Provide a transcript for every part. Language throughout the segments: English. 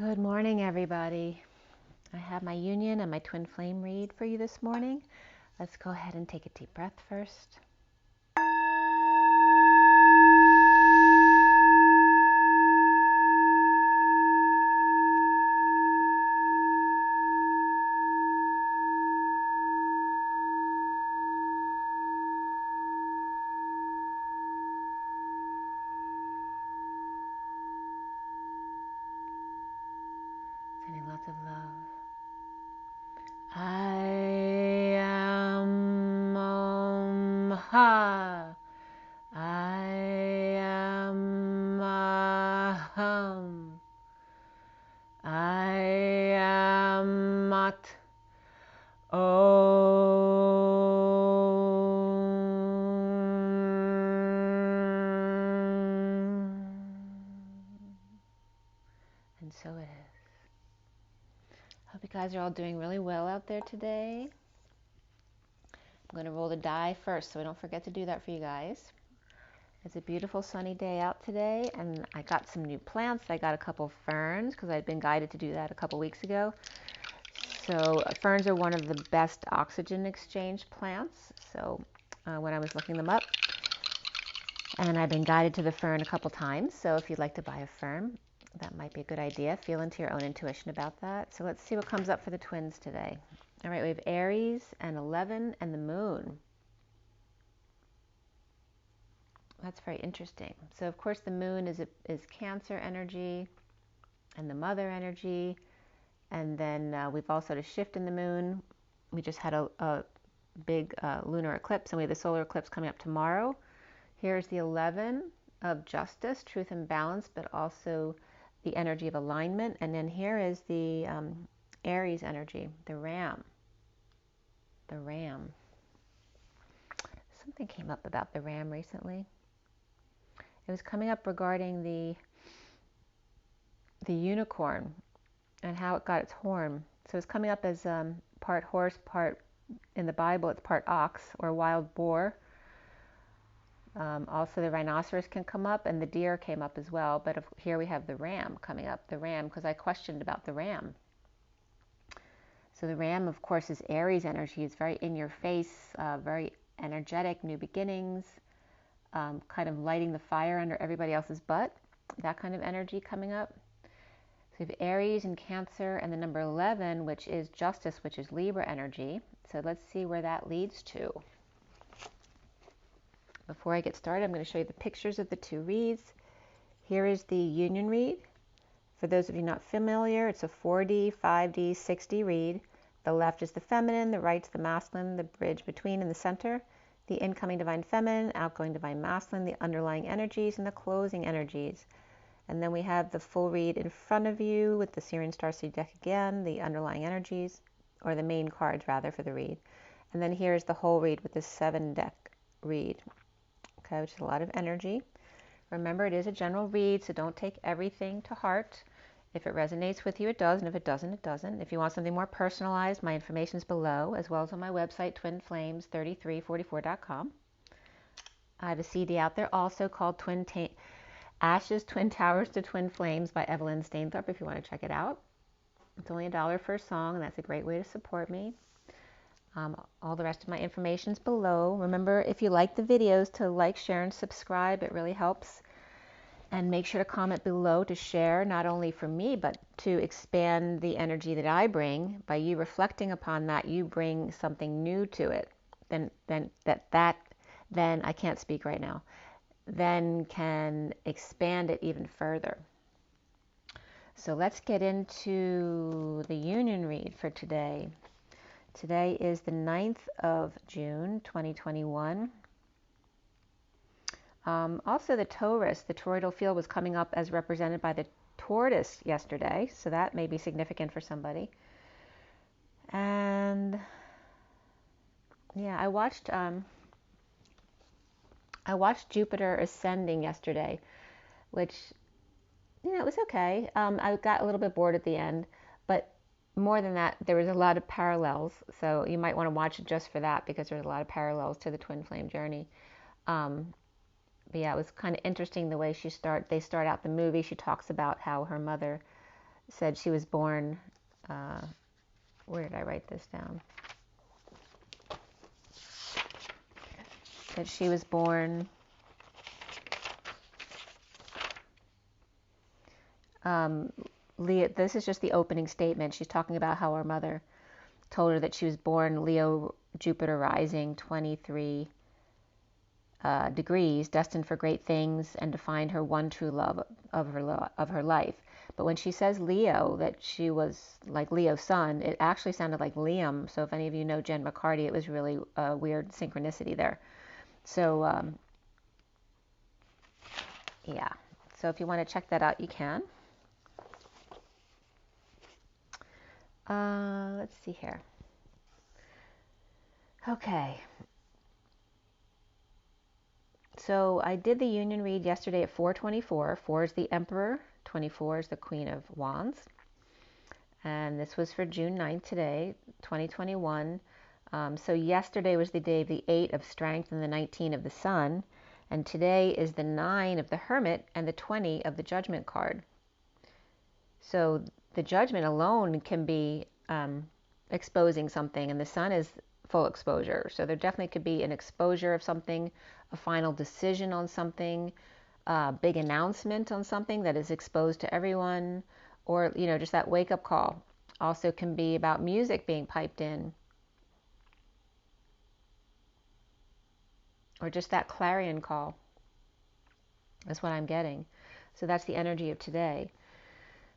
Good morning, everybody. I have my union and my twin flame read for you this morning. Let's go ahead and take a deep breath first. Sending lots of love. I am Ha. I am Aham. I am Mat. And so it is. Hope you guys are all doing really well out there today. I'm going to roll the die first, so I don't forget to do that for you guys. It's a beautiful sunny day out today, and I got some new plants. I got a couple of ferns because I'd been guided to do that a couple weeks ago. So ferns are one of the best oxygen exchange plants. So when I was looking them up, and I've been guided to the fern a couple times. So if you'd like to buy a fern, that might be a good idea. Feel into your own intuition about that. So let's see what comes up for the twins today. All right, we have Aries and 11 and the moon. That's very interesting. So of course the moon is Cancer energy and the mother energy. And then we've also had a shift in the moon. We just had a big lunar eclipse, and we have the solar eclipse coming up tomorrow. Here's the 11 of justice, truth and balance, but also the energy of alignment. And then here is the Aries energy, the ram. The ram. Something came up about the ram recently. It was coming up regarding the unicorn and how it got its horn. So it's coming up as part horse, part, in the Bible, it's part ox or wild boar. Also the rhinoceros can come up, and the deer came up as well. But here we have the ram coming up, the ram, because I questioned about the ram. So the ram, of course, is Aries energy. It's very in your face, very energetic, new beginnings, kind of lighting the fire under everybody else's butt. That kind of energy coming up. So we have Aries and Cancer and the number 11, which is justice, which is Libra energy. So let's see where that leads to. Before I get started, I'm going to show you the pictures of the two reads. Here is the union read. For those of you not familiar, it's a 4D, 5D, 6D read. The left is the feminine, the right's the masculine, the bridge between in the center, the incoming divine feminine, outgoing divine masculine, the underlying energies, and the closing energies. And then we have the full read in front of you with the SIRIAN STARSEED deck again, the underlying energies, or the main cards rather for the read. And then here's the whole read with the 7 deck read, okay, which is a lot of energy. Remember, it is a general read, so don't take everything to heart. If it resonates with you, it does, and if it doesn't, it doesn't. If you want something more personalized, my information is below, as well as on my website, twinflames3344.com. I have a CD out there also called Ashes, Twin Towers to Twin Flames by Evelyn Stainthorpe, if you want to check it out. It's only $1 for a song, and that's a great way to support me. All the rest of my information is below. Remember, if you like the videos, to like, share, and subscribe. It really helps. And make sure to comment below to share, not only for me, but to expand the energy that I bring. By you reflecting upon that, you bring something new to it. Then I can't speak right now. Then can expand it even further. So let's get into the union read for today. Today is the 9th of June, 2021. Also the Taurus, the toroidal field was coming up as represented by the tortoise yesterday, so that may be significant for somebody. And yeah, I watched Jupiter ascending yesterday, which, you know, it was okay. I got a little bit bored at the end, but more than that, there was a lot of parallels. So you might want to watch it just for that, because there's a lot of parallels to the twin flame journey. But yeah, it was kind of interesting the way they start out the movie. She talks about how her mother, said she was born, where did I write this down? That she was born Leo. This is just the opening statement. She's talking about how her mother told her that she was born Leo, Jupiter rising, 23 degrees, destined for great things and to find her one true love of her life. But when she says Leo, that she was like Leo's son, it actually sounded like Liam. So if any of you know Jen McCarty, it was really a weird synchronicity there. So yeah. So if you want to check that out, you can. Let's see here. Okay. So I did the union read yesterday at 4:24. 4 is the Emperor, 24 is the Queen of Wands. And this was for June 9th today, 2021. So yesterday was the day of the 8 of Strength and the 19 of the Sun. And today is the 9 of the Hermit and the 20 of the Judgment card. So the Judgment alone can be exposing something, and the Sun is full exposure. So there definitely could be an exposure of something, a final decision on something, a big announcement on something that is exposed to everyone, or, you know, just that wake-up call. Also can be about music being piped in, or just that clarion call. That's what I'm getting. So that's the energy of today.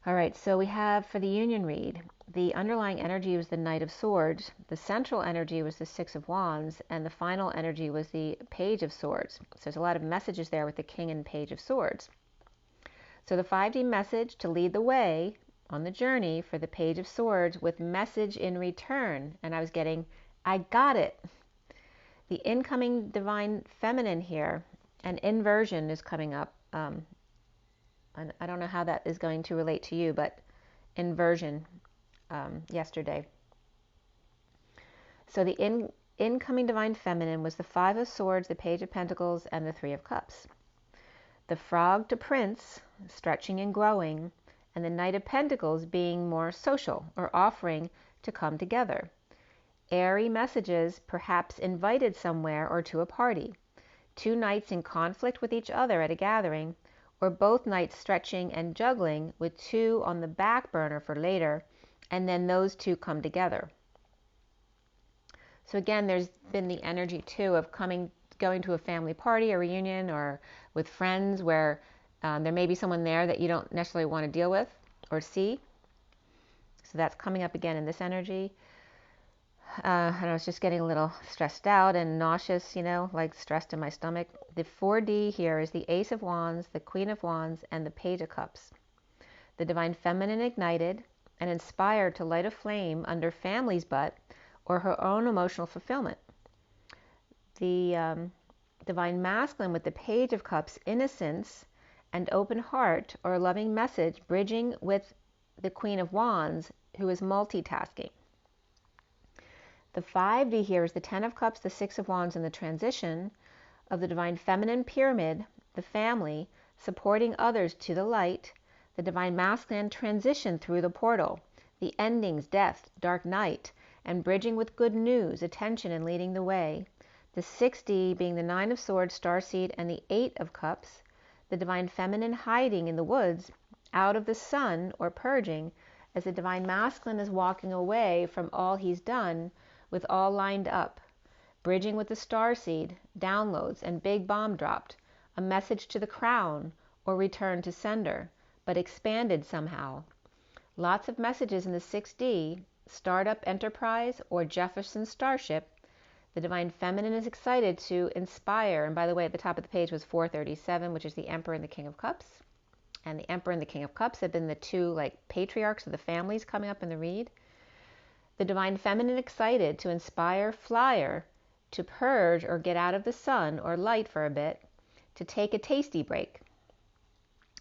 All right, so we have for the union read, the underlying energy was the Knight of Swords, the central energy was the Six of Wands, and the final energy was the Page of Swords. So there's a lot of messages there with the King and Page of Swords. So the 5D message to lead the way on the journey for the Page of Swords with message in return. And I was getting, I got it. The incoming divine feminine here, and inversion is coming up. I don't know how that is going to relate to you, but inversion yesterday. So the incoming divine feminine was the Five of Swords, the Page of Pentacles, and the Three of Cups. The Frog to Prince, stretching and growing, and the Knight of Pentacles being more social or offering to come together. Airy messages, perhaps invited somewhere or to a party. Two knights in conflict with each other at a gathering, or both knights stretching and juggling with two on the back burner for later, and then those two come together. So again, there's been the energy too of going to a family party or reunion or with friends where there may be someone there that you don't necessarily want to deal with or see. So that's coming up again in this energy. And I was just getting a little stressed out and nauseous, you know, like stressed in my stomach. The 4D here is the Ace of Wands, the Queen of Wands, and the Page of Cups. The Divine Feminine ignited and inspired to light a flame under family's butt or her own emotional fulfillment. The Divine Masculine with the Page of Cups, innocence and open heart or loving message, bridging with the Queen of Wands, who is multitasking. The 5D here is the 10 of Cups, the 6 of Wands, and the transition of the Divine Feminine pyramid, the family, supporting others to the light, the Divine Masculine transition through the portal, the endings, death, dark night, and bridging with good news, attention, and leading the way. The 6D being the 9 of Swords, Starseed, and the 8 of Cups, the Divine Feminine hiding in the woods, out of the sun or purging, as the Divine Masculine is walking away from all he's done, with all lined up, bridging with the starseed, downloads, and big bomb dropped, a message to the crown or return to sender, but expanded somehow. Lots of messages in the 6D, startup enterprise or Jefferson starship. The Divine Feminine is excited to inspire, and by the way, at the top of the page was 437, which is the Emperor and the King of Cups. And the Emperor and the King of Cups have been the two like patriarchs of the families coming up in the read. The Divine Feminine excited to inspire flyer to purge or get out of the sun or light for a bit, to take a tasty break.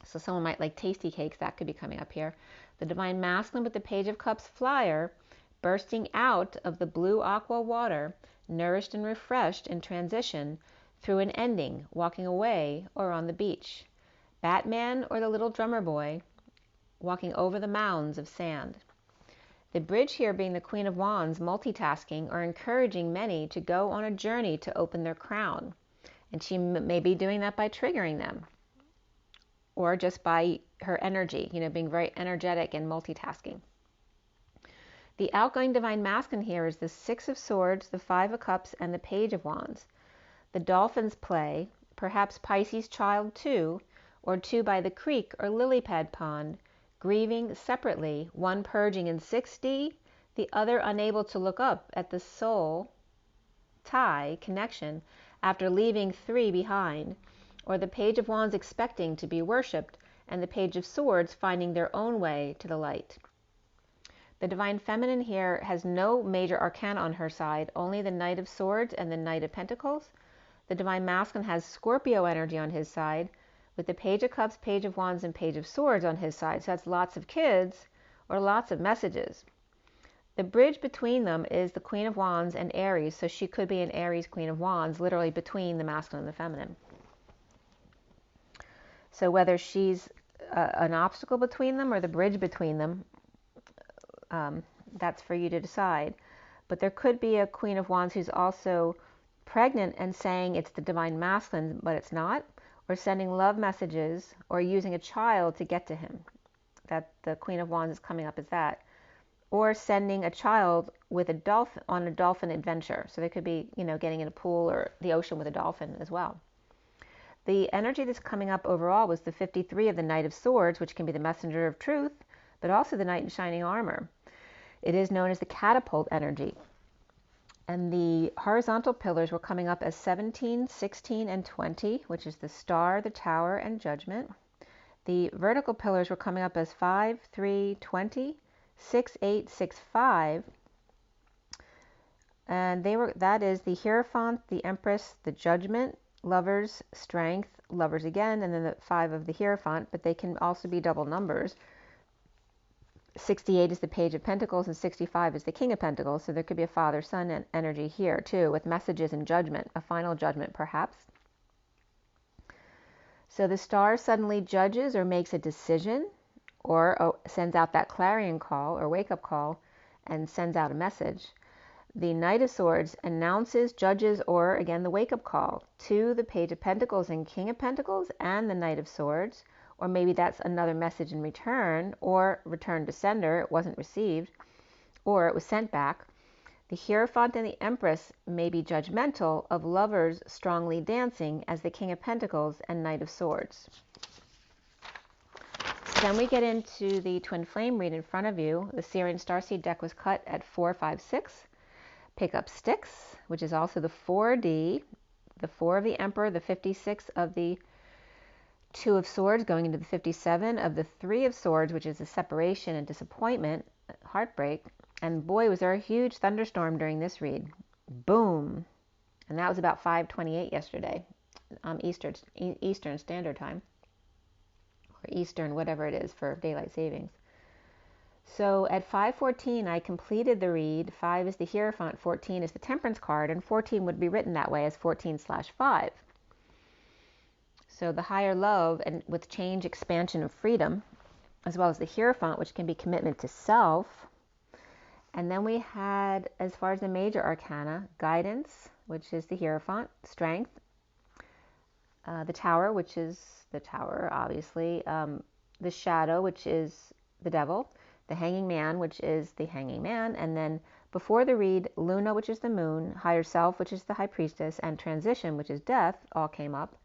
So someone might like tasty cakes, that could be coming up here. The Divine Masculine with the Page of Cups flyer, bursting out of the blue aqua water, nourished and refreshed in transition through an ending, walking away or on the beach. Batman or the little drummer boy walking over the mounds of sand. The bridge here being the Queen of Wands, multitasking or encouraging many to go on a journey to open their crown. And she may be doing that by triggering them, or just by her energy, being very energetic and multitasking. The outgoing divine masculine here is the Six of Swords, the Five of Cups, and the Page of Wands. The dolphins play, perhaps Pisces child too, or two by the creek or lily pad pond, grieving separately, one purging in 6D, the other unable to look up at the soul tie connection after leaving 3 behind, or the Page of Wands expecting to be worshipped, and the Page of Swords finding their own way to the light. The Divine Feminine here has no major arcana on her side, only the Knight of Swords and the Knight of Pentacles. The Divine Masculine has Scorpio energy on his side, with the Page of Cups, Page of Wands, and Page of Swords on his side. So that's lots of kids or lots of messages. The bridge between them is the Queen of Wands and Aries, so she could be an Aries Queen of Wands, literally between the masculine and the feminine. So whether she's an obstacle between them or the bridge between them, that's for you to decide. But there could be a Queen of Wands who's also pregnant and saying it's the divine masculine, but it's not, or sending love messages or using a child to get to him. That the Queen of Wands is coming up as that. Or sending a child with a dolphin on a dolphin adventure. So they could be, getting in a pool or the ocean with a dolphin as well. The energy that's coming up overall was the 53 of the Knight of Swords, which can be the messenger of truth, but also the Knight in shining armor. It is known as the catapult energy. And the horizontal pillars were coming up as 17, 16, and 20, which is the Star, the Tower, and Judgment. The vertical pillars were coming up as 5, 3, 20, 6, 8, 6, 5. And that is the Hierophant, the Empress, the Judgment, Lovers, Strength, Lovers again, and then the 5 of the Hierophant, but they can also be double numbers. 68 is the Page of Pentacles and 65 is the King of Pentacles, so there could be a father-son energy here too, with messages and judgment, a final judgment perhaps. So the Star suddenly judges or makes a decision, or sends out that clarion call or wake-up call and sends out a message. The Knight of Swords announces, judges, or again the wake-up call to the Page of Pentacles and King of Pentacles and the Knight of Swords. Or maybe that's another message in return, or return to sender, it wasn't received, or it was sent back. The Hierophant and the Empress may be judgmental of lovers strongly dancing as the King of Pentacles and Knight of Swords. So then we get into the Twin Flame read in front of you. The SIRIAN Starseed deck was cut at 4, 5, 6. Pick up sticks, which is also the 4D, the 4 of the Emperor, the 56 of the 2 of Swords going into the 57 of the 3 of Swords, which is a separation and disappointment, heartbreak. And boy, was there a huge thunderstorm during this read. Boom. And that was about 5:28 yesterday, Eastern Standard Time, or Eastern, whatever it is for daylight savings. So at 5:14, I completed the read. 5 is the Hierophant, 14 is the Temperance card, and 14 would be written that way as 14/5. So the higher love and with change, expansion, and freedom, as well as the Hierophant, which can be commitment to self. And then we had, as far as the major arcana, guidance, which is the Hierophant, strength, the Tower, which is the Tower, obviously, the Shadow, which is the Devil, the Hanging Man, which is the Hanging Man, and then before the read, Luna, which is the Moon, Higher Self, which is the High Priestess, and Transition, which is Death, all came up.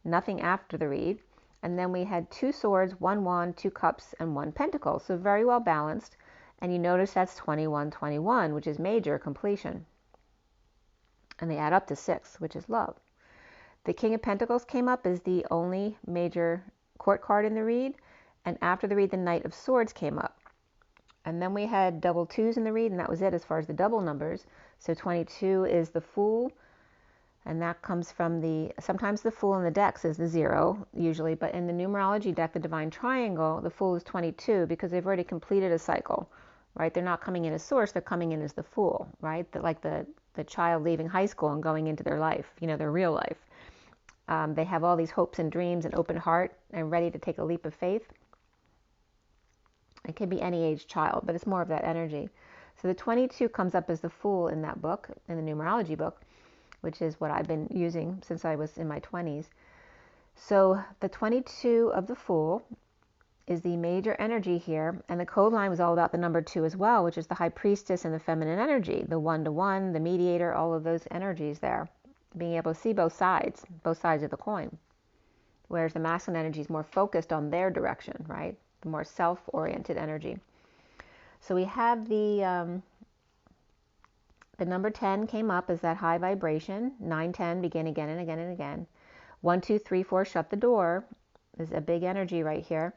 Nothing after the read. And then we had 2 swords, 1 wand, 2 cups, and 1 pentacle. So very well balanced. And you notice that's 21, 21, which is major completion. And they add up to 6, which is love. The King of Pentacles came up as the only major court card in the read. And after the read, the Knight of Swords came up. And then we had double 2s in the read, and that was it as far as the double numbers. So 22 is the Fool. And that comes from sometimes the Fool in the decks is the 0, usually, but in the numerology deck, the Divine Triangle, the Fool is 22 because they've already completed a cycle, right? They're not coming in as Source, they're coming in as the Fool, right? Like the child leaving high school and going into their life, their real life. They have all these hopes and dreams and open heart and ready to take a leap of faith. It can be any age child, but it's more of that energy. So the 22 comes up as the Fool in that book, in the numerology book, which is what I've been using since I was in my 20s. So the 22 of the Fool is the major energy here, and the code line was all about the number 2 as well, which is the High Priestess and the feminine energy, the 1-to-1, the mediator, all of those energies there, being able to see both sides of the coin. Whereas the masculine energy is more focused on their direction, right? The more self-oriented energy. So we have the number 10 came up as that high vibration. 9, 10, begin again and again and again. 1, 2, 3, 4, shut the door. There's a big energy right here.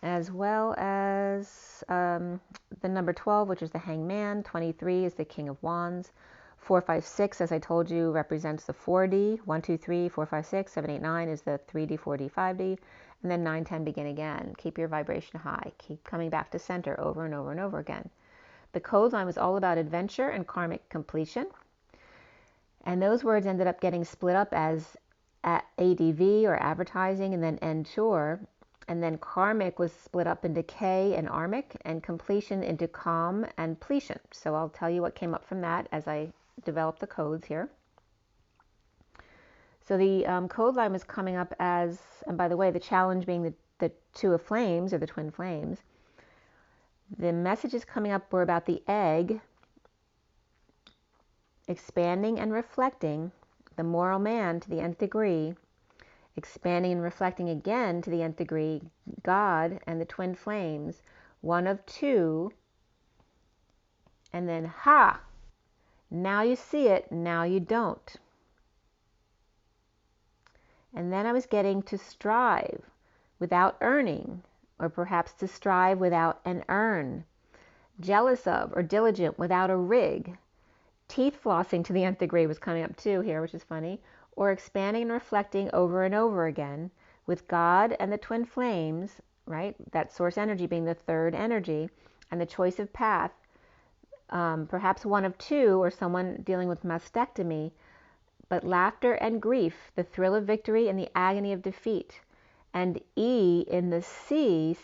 As well as the number 12, which is the Hangman. 23 is the King of Wands. 4, 5, 6, as I told you, represents the 4D. 1, 2, 3, 4, 5, 6, 7, 8, 9 is the 3D, 4D, 5D. And then 9, 10, begin again. Keep your vibration high. Keep coming back to center over and over and over again. The code line was all about adventure and karmic completion. And those words ended up getting split up as ADV or advertising, and then endure. And then karmic was split up into K and armic, and completion into calm and pletion. So I'll tell you what came up from that as I develop the codes here. So the code line was coming up as, and by the way, the challenge being the 2 of flames, or the twin flames. The messages coming up were about the egg expanding and reflecting, the moral man to the nth degree, expanding and reflecting again to the nth degree, God and the twin flames, 1 of 2, and then ha! Now you see it, now you don't. And then I was getting to strive without earning, or perhaps to strive without an earn, jealous of or diligent without a rig. Teeth flossing to the nth degree was coming up too here, which is funny. Or expanding and reflecting over and over again with God and the twin flames, right? That source energy being the 3rd energy, and the choice of path, perhaps 1 of 2, or someone dealing with mastectomy, but laughter and grief, the thrill of victory and the agony of defeat. And E in the C,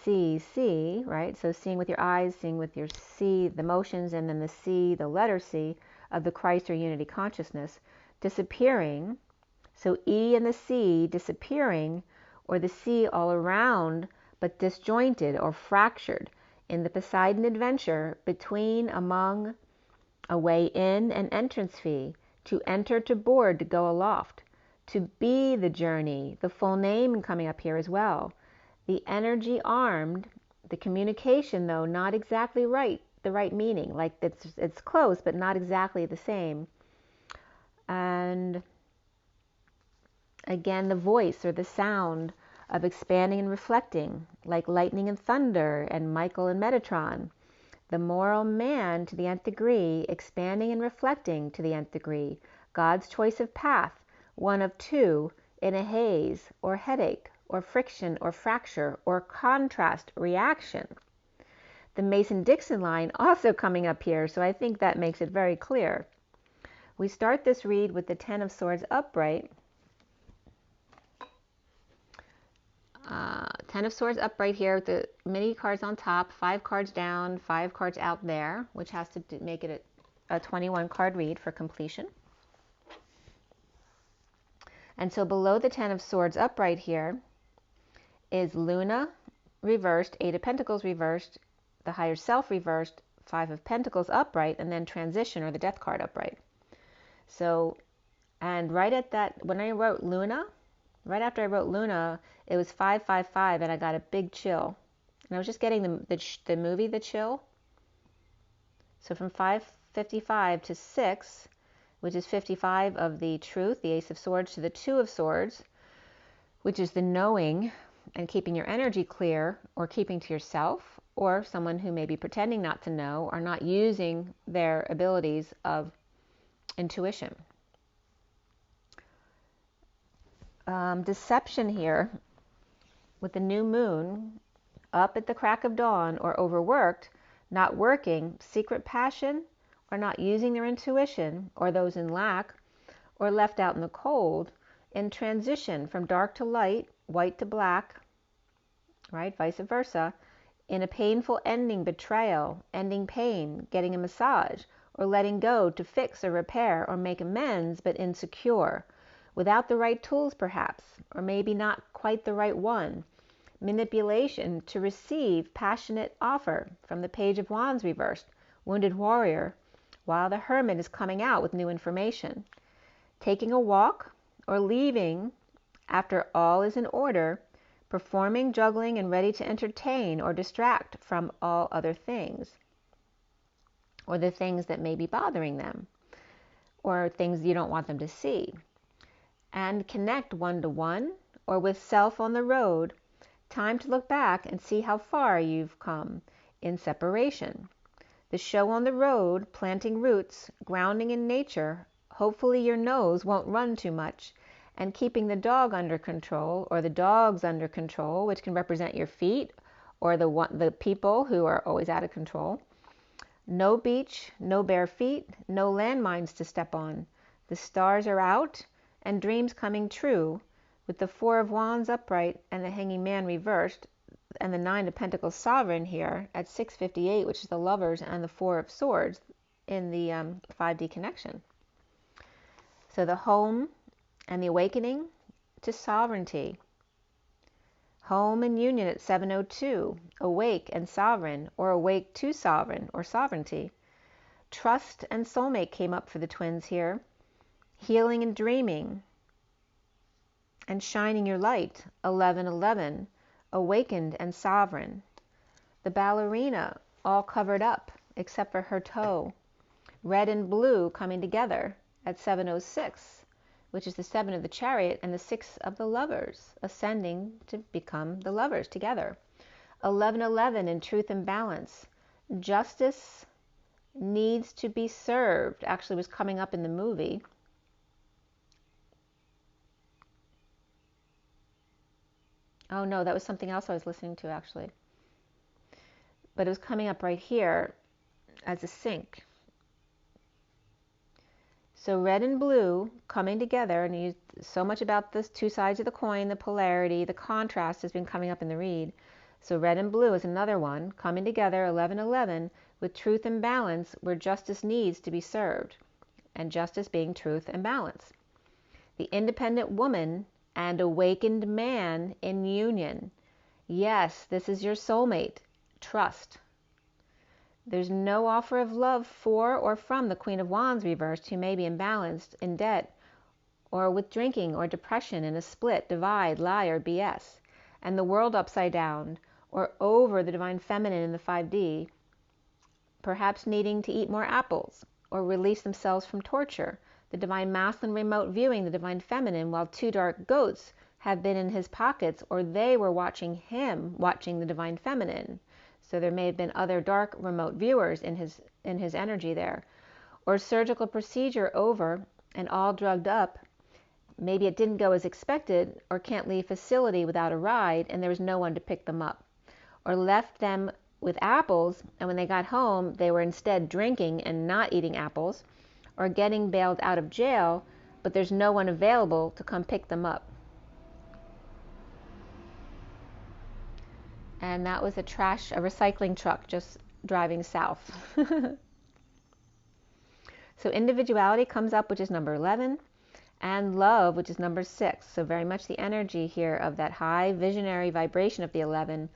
right? So seeing with your eyes, seeing with your C, the motions, and then the C, the letter C, of the Christ or unity consciousness, disappearing. So E and the C disappearing, or the C all around but disjointed or fractured in the Poseidon adventure between, among, a way in, and entrance fee, to enter, to board, to go aloft, to be the journey, the full name coming up here as well. The energy armed, the communication though not exactly right, the right meaning, like it's close but not exactly the same. And again, the voice or the sound of expanding and reflecting, like lightning and thunder and Michael and Metatron. The moral man to the nth degree, expanding and reflecting to the nth degree. God's choice of path, 1 of 2, in a haze or headache or friction or fracture or contrast reaction. The Mason-Dixon line also coming up here, so I think that makes it very clear. We start this read with the 10 of Swords upright. 10 of Swords upright here with the mini cards on top, 5 cards down, 5 cards out there, which has to make it a 21 card read for completion. And so below the 10 of Swords upright here is Luna reversed, 8 of Pentacles reversed, the Higher Self reversed, 5 of Pentacles upright, and then Transition, or the Death card, upright. So, and right at that, when I wrote Luna, right after I wrote Luna, it was 555, and I got a big chill. And I was just getting the movie The Chill. So from 555 to 6, which is 55 of the Truth, the Ace of Swords, to the 2 of Swords, which is the knowing and keeping your energy clear, or keeping to yourself, or someone who may be pretending not to know, or not using their abilities of intuition. Deception here with the new moon, up at the crack of dawn, or overworked, not working, secret passion, or not using their intuition, or those in lack, or left out in the cold, in transition from dark to light, white to black, right, vice versa, in a painful ending, betrayal, ending pain, getting a massage, or letting go to fix or repair or make amends, but insecure, without the right tools perhaps, or maybe not quite the right one. Manipulation to receive passionate offer from the Page of Wands reversed, wounded warrior, while the Hermit is coming out with new information. Taking a walk or leaving after all is in order, performing, juggling, and ready to entertain or distract from all other things, or the things that may be bothering them, or things you don't want them to see. And connect one-to-one or with self on the road. Time to look back and see how far you've come in separation. The show on the road, planting roots, grounding in nature. Hopefully your nose won't run too much, and keeping the dog under control, or the dogs under control, which can represent your feet or the people who are always out of control. No beach, no bare feet, no landmines to step on. The stars are out and dreams coming true, with the Four of Wands upright and the Hanging Man reversed, and the Nine of Pentacles sovereign here at 658, which is the Lovers, and the Four of Swords in the 5D connection. So the home and the awakening to sovereignty. Home and union at 702, awake and sovereign, or awake to sovereign, or sovereignty. Trust and soulmate came up for the twins here. Healing and dreaming, and shining your light, 1111, awakened and sovereign. The ballerina, all covered up, except for her toe. Red and blue coming together at 706, which is the 7 of the Chariot and the 6 of the Lovers, ascending to become the Lovers together. 1111 in truth and balance. Justice needs to be served, actually was coming up in the movie. Oh no, that was something else I was listening to actually. But it was coming up right here as a sync. So red and blue coming together, and so much about this two sides of the coin, the polarity, the contrast has been coming up in the read. So red and blue is another one coming together, 1111, with truth and balance, where justice needs to be served, and justice being truth and balance. The independent woman and awakened man in union. Yes, this is your soulmate. Trust. There's no offer of love for or from the Queen of Wands reversed, who may be imbalanced, in debt, or with drinking or depression, in a split, divide, lie, or BS, and the world upside down, or over the Divine Feminine in the 5D, perhaps needing to eat more apples, or release themselves from torture. The Divine Masculine remote viewing the Divine Feminine while two dark goats have been in his pockets, or they were watching him watching the Divine Feminine. So there may have been other dark remote viewers in his energy there. Or surgical procedure over and all drugged up. Maybe it didn't go as expected, or can't leave facility without a ride, and there was no one to pick them up. Or left them with apples, and when they got home, they were instead drinking and not eating apples. Or getting bailed out of jail, but there's no one available to come pick them up. And that was a recycling truck just driving south. So individuality comes up, which is number 11, and love, which is number 6. So very much the energy here of that high visionary vibration of the 11,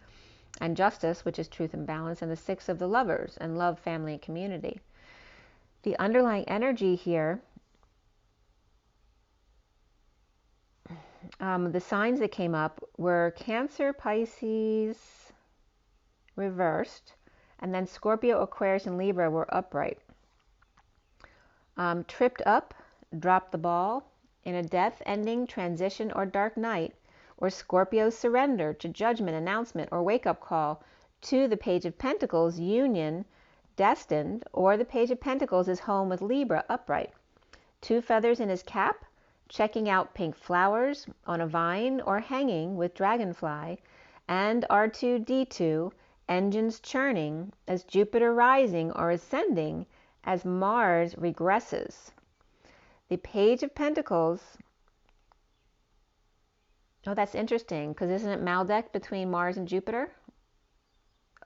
and justice, which is truth and balance, and the 6 of the Lovers, and love, family, and community. The underlying energy here, the signs that came up were Cancer, Pisces reversed, and then Scorpio, Aquarius, and Libra were upright. Tripped up, dropped the ball, in a death, ending, transition, or dark night, or Scorpio's surrender to judgment, announcement, or wake-up call to the Page of Pentacles, union, destined, or the Page of Pentacles is home with Libra upright. 2 feathers in his cap, checking out pink flowers on a vine or hanging with dragonfly, and R2-D2, engines churning as Jupiter rising or ascending as Mars regresses. The Page of Pentacles, oh, that's interesting, because isn't it Maldek between Mars and Jupiter?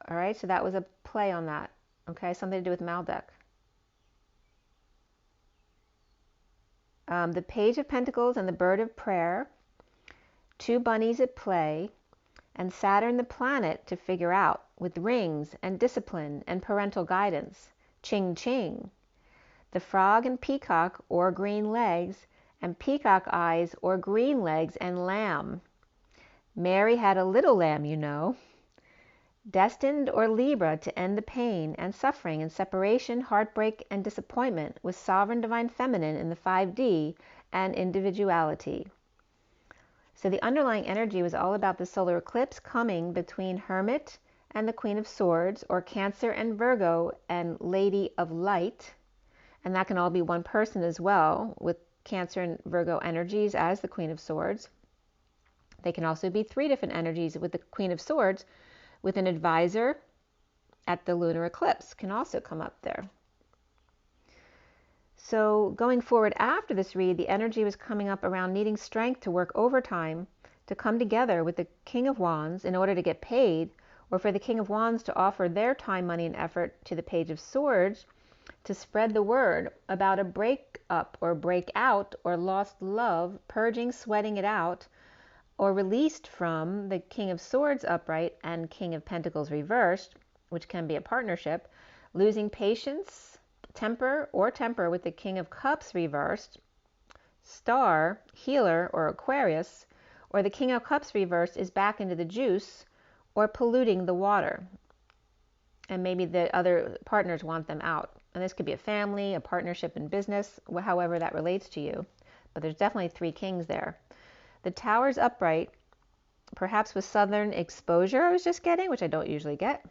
All right, so that was a play on that. Okay, something to do with Maldek. The Page of Pentacles and the Bird of Prayer, two bunnies at play, and Saturn the planet to figure out with rings and discipline and parental guidance. Ching ching. The frog and peacock or green legs, and peacock eyes or green legs and lamb. Mary had a little lamb, you know. Destined or Libra to end the pain and suffering and separation, heartbreak, and disappointment with sovereign divine feminine in the 5D and individuality. So the underlying energy was all about the solar eclipse coming between Hermit and the Queen of Swords, or Cancer and Virgo and Lady of Light. And that can all be one person as well, with Cancer and Virgo energies as the Queen of Swords. They can also be three different energies with the Queen of Swords, with an advisor at the lunar eclipse can also come up there. So going forward after this read, the energy was coming up around needing strength to work overtime to come together with the King of Wands in order to get paid, or for the King of Wands to offer their time, money, and effort to the Page of Swords to spread the word about a breakup or breakout or lost love, purging, sweating it out, or released from the King of Swords upright and King of Pentacles reversed, which can be a partnership, losing patience, temper with the King of Cups reversed, Star, Healer, or Aquarius, or the King of Cups reversed is back into the juice or polluting the water. And maybe the other partners want them out. And this could be a family, a partnership in business, however that relates to you. But there's definitely three kings there. The Tower's upright, perhaps with southern exposure I was just getting, which I don't usually get.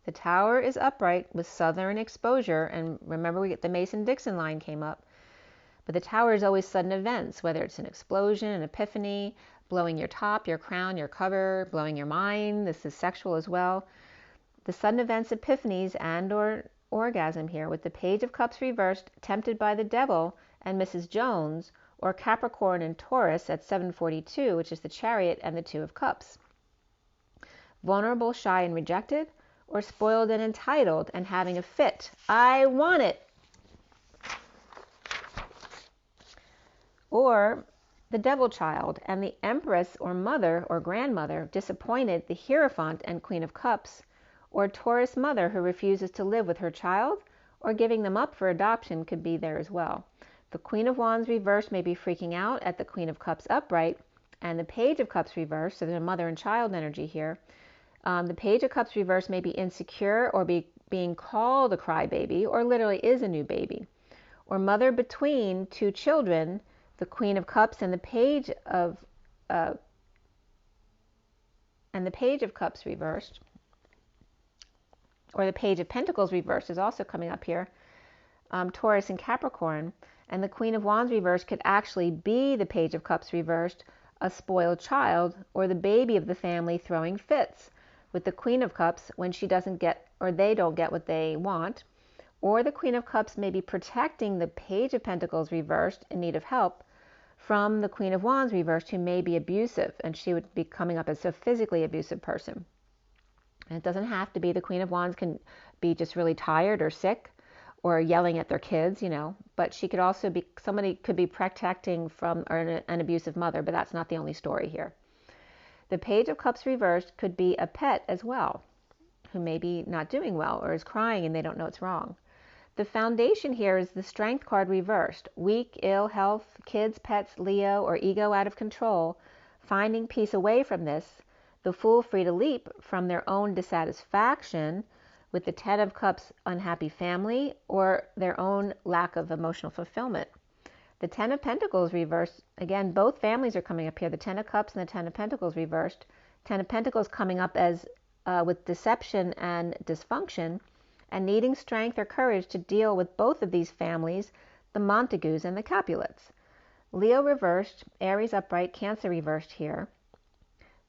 The Tower is upright with southern exposure, and remember we get the Mason-Dixon line came up. But the Tower is always sudden events, whether it's an explosion, an epiphany, blowing your top, your crown, your cover, blowing your mind. This is sexual as well. The sudden events, epiphanies, and or orgasm here with the Page of Cups reversed, tempted by the devil, and Mrs. Jones, or Capricorn and Taurus at 742, which is the Chariot and the Two of Cups. Vulnerable, shy, and rejected, or spoiled and entitled and having a fit. I want it. Or the Devil Child and the Empress or Mother or Grandmother, disappointed, the Hierophant and Queen of Cups, or Taurus mother who refuses to live with her child, or giving them up for adoption could be there as well. The Queen of Wands reversed may be freaking out at the Queen of Cups upright, and the Page of Cups reversed, so there's a mother and child energy here. The Page of Cups reversed may be insecure or being called a crybaby, or literally is a new baby. Or mother between two children, the Queen of Cups and the Page of Cups reversed. Or the Page of Pentacles reversed is also coming up here. Taurus and Capricorn. And the Queen of Wands reversed could actually be the Page of Cups reversed, a spoiled child, or the baby of the family throwing fits, with the Queen of Cups when she doesn't get, or they don't get what they want. Or the Queen of Cups may be protecting the Page of Pentacles reversed in need of help from the Queen of Wands reversed, who may be abusive, and she would be coming up as a physically abusive person. And it doesn't have to be. The Queen of Wands can be just really tired or sick, or yelling at their kids, but she could also be, somebody could be protecting from an abusive mother, but that's not the only story here. The Page of Cups reversed could be a pet as well, who may be not doing well or is crying and they don't know it's wrong. The foundation here is the Strength card reversed. Weak, ill health, kids, pets, Leo, or ego out of control, finding peace away from this. The Fool free to leap from their own dissatisfaction with the Ten of Cups unhappy family, or their own lack of emotional fulfillment. The Ten of Pentacles reversed, again, both families are coming up here, the Ten of Cups and the Ten of Pentacles reversed. Ten of Pentacles coming up as with deception and dysfunction, and needing strength or courage to deal with both of these families, the Montagues and the Capulets. Leo reversed, Aries upright, Cancer reversed here.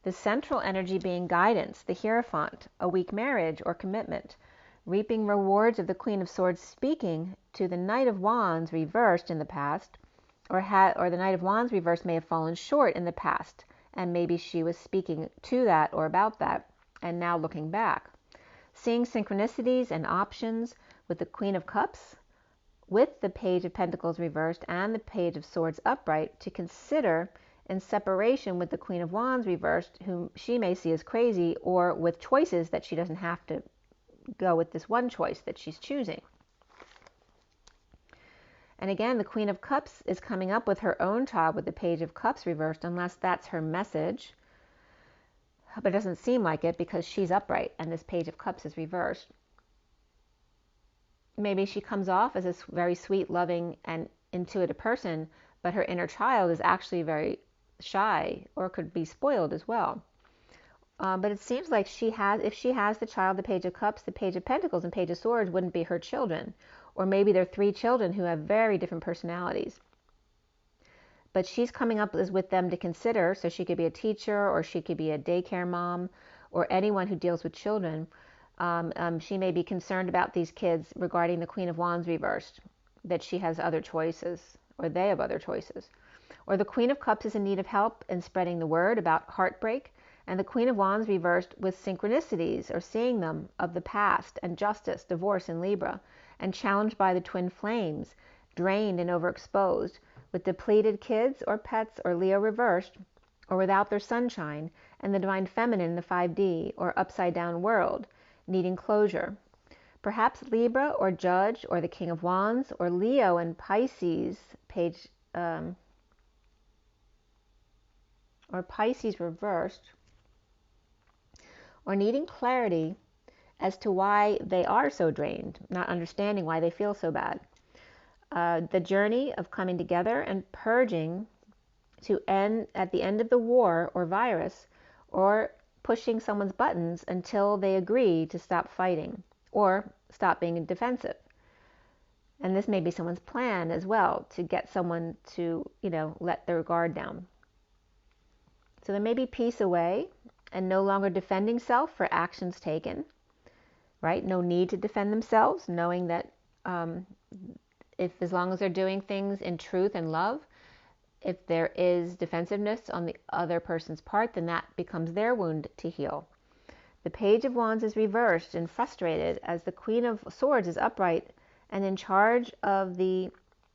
The central energy being guidance, the Hierophant, a weak marriage or commitment, reaping rewards of the Queen of Swords speaking to the Knight of Wands reversed in the past, or the Knight of Wands reversed may have fallen short in the past, and maybe she was speaking to that or about that, and now looking back. Seeing synchronicities and options with the Queen of Cups, with the Page of Pentacles reversed and the Page of Swords upright, to consider in separation with the Queen of Wands reversed, whom she may see as crazy, or with choices that she doesn't have to go with this one choice that she's choosing. And again, the Queen of Cups is coming up with her own child with the Page of Cups reversed, unless that's her message. But it doesn't seem like it because she's upright and this Page of Cups is reversed. Maybe she comes off as a very sweet, loving, and intuitive person, but her inner child is actually very shy or could be spoiled as well. But it seems like if she has the child, the Page of Cups, the Page of Pentacles, and Page of Swords wouldn't be her children. Or maybe they're 3 children who have very different personalities. But she's coming up with them to consider, so she could be a teacher, or she could be a daycare mom, or anyone who deals with children. She may be concerned about these kids regarding the Queen of Wands reversed, that she has other choices, or they have other choices. Or the Queen of Cups is in need of help in spreading the word about heartbreak, and the Queen of Wands reversed with synchronicities, or seeing them, of the past, and justice, divorce in Libra, and challenged by the twin flames, drained and overexposed, with depleted kids or pets, or Leo reversed, or without their sunshine, and the divine feminine in the 5D, or upside down world, needing closure. Perhaps Libra or Judge or the King of Wands, or Leo and Pisces, or Pisces reversed, or needing clarity as to why they are so drained, not understanding why they feel so bad. The journey of coming together and purging to end at the end of the war or virus, or pushing someone's buttons until they agree to stop fighting or stop being defensive. And this may be someone's plan as well, to get someone to, let their guard down. So there may be peace away and no longer defending self for actions taken, right? No need to defend themselves, knowing that as long as they're doing things in truth and love, if there is defensiveness on the other person's part, then that becomes their wound to heal. The Page of Wands is reversed and frustrated, as the Queen of Swords is upright and in charge of the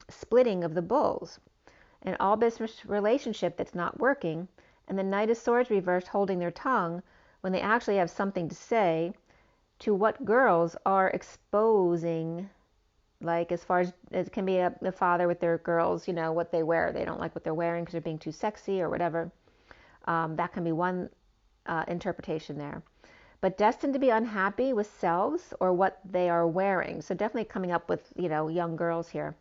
splitting of the bulls, an all business relationship that's not working, and the Knight of Swords reversed, holding their tongue when they actually have something to say, to what girls are exposing. Like, as far as it can be the father with their girls, what they wear. They don't like what they're wearing because they're being too sexy or whatever. That can be one interpretation there. But destined to be unhappy with selves or what they are wearing. So definitely coming up with, young girls here.